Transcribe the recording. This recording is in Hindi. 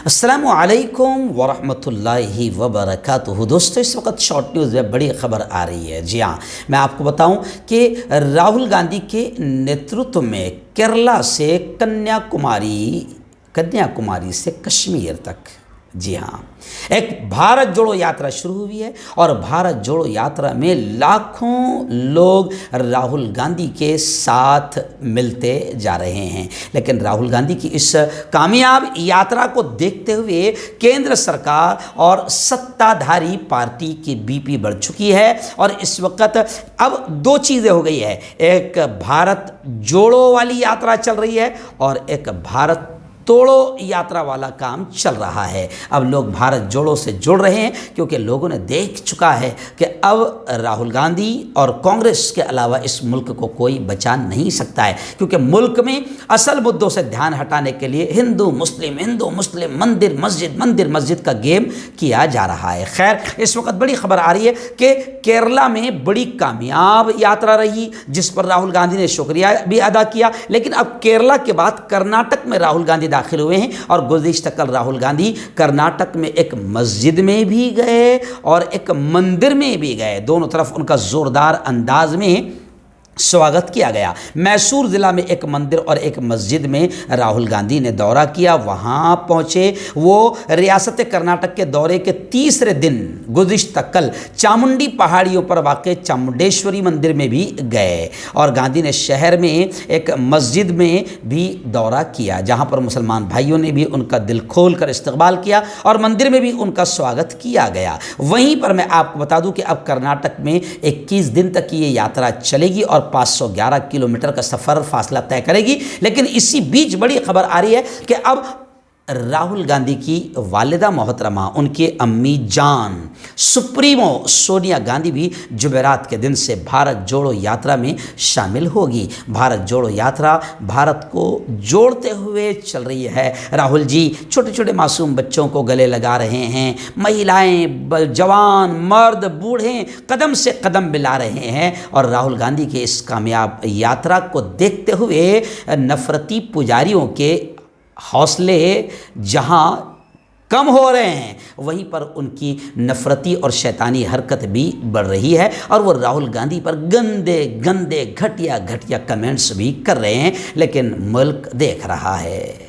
अस्सलामु अलैकुम वरहमतुल्लाहि वबरकातुहू। दोस्तों, इस वक्त शॉर्ट न्यूज़ में बड़ी खबर आ रही है। जी हाँ, मैं आपको बताऊं कि राहुल गांधी के नेतृत्व में केरला से कन्याकुमारी से कश्मीर तक, जी हाँ, एक भारत जोड़ो यात्रा शुरू हुई है और भारत जोड़ो यात्रा में लाखों लोग राहुल गांधी के साथ मिलते जा रहे हैं। लेकिन राहुल गांधी की इस कामयाब यात्रा को देखते हुए केंद्र सरकार और सत्ताधारी पार्टी की बीपी बढ़ चुकी है और इस वक्त अब दो चीज़ें हो गई है। एक भारत जोड़ो वाली यात्रा चल रही है और एक भारत तोड़ो यात्रा वाला काम चल रहा है। अब लोग भारत जोड़ो से जुड़ रहे हैं क्योंकि लोगों ने देख चुका है कि अब राहुल गांधी और कांग्रेस के अलावा इस मुल्क को कोई बचा नहीं सकता है, क्योंकि मुल्क में असल मुद्दों से ध्यान हटाने के लिए हिंदू मुस्लिम मंदिर मस्जिद का गेम किया जा रहा है। खैर, इस वक्त बड़ी खबर आ रही है कि केरला में बड़ी कामयाब यात्रा रही, जिस पर राहुल गांधी ने शुक्रिया भी अदा किया। लेकिन अब केरला के बाद कर्नाटक में राहुल गांधी दाखिल हुए हैं और गुज़िश्ता कल राहुल गांधी कर्नाटक में एक मस्जिद में भी गए और एक मंदिर में भी गए। दोनों तरफ उनका ज़ोरदार अंदाज में स्वागत किया गया। मैसूर ज़िला में एक मंदिर और एक मस्जिद में राहुल गांधी ने दौरा किया, वहाँ पहुँचे। वो रियासत कर्नाटक के दौरे के तीसरे दिन गुज़िश्ता कल चामुंडी पहाड़ियों पर वाक़ चामुंडेश्वरी मंदिर में भी गए और गांधी ने शहर में एक मस्जिद में भी दौरा किया, जहाँ पर मुसलमान भाइयों ने भी उनका दिल खोल कर इस्तकबाल किया और मंदिर में भी उनका स्वागत किया गया। वहीं पर मैं आपको बता दूं कि अब कर्नाटक में 21 दिन तक ये यात्रा चलेगी और 511 किलोमीटर का सफ़र फासला तय करेगी। लेकिन इसी बीच बड़ी खबर आ रही है कि अब राहुल गांधी की वालिदा मोहतरमा, उनके अम्मी जान सुप्रीमो सोनिया गांधी भी जुमेरात के दिन से भारत जोड़ो यात्रा में शामिल होगी। भारत जोड़ो यात्रा भारत को जोड़ते हुए चल रही है। राहुल जी छोटे छोटे मासूम बच्चों को गले लगा रहे हैं, महिलाएं, जवान, मर्द, बूढ़े कदम से कदम मिला रहे हैं और राहुल गांधी के इस कामयाब यात्रा को देखते हुए नफरती पुजारियों के हौसले जहां कम हो रहे हैं, वहीं पर उनकी नफरती और शैतानी हरकत भी बढ़ रही है और वो राहुल गांधी पर गंदे घटिया कमेंट्स भी कर रहे हैं। लेकिन मुल्क देख रहा है।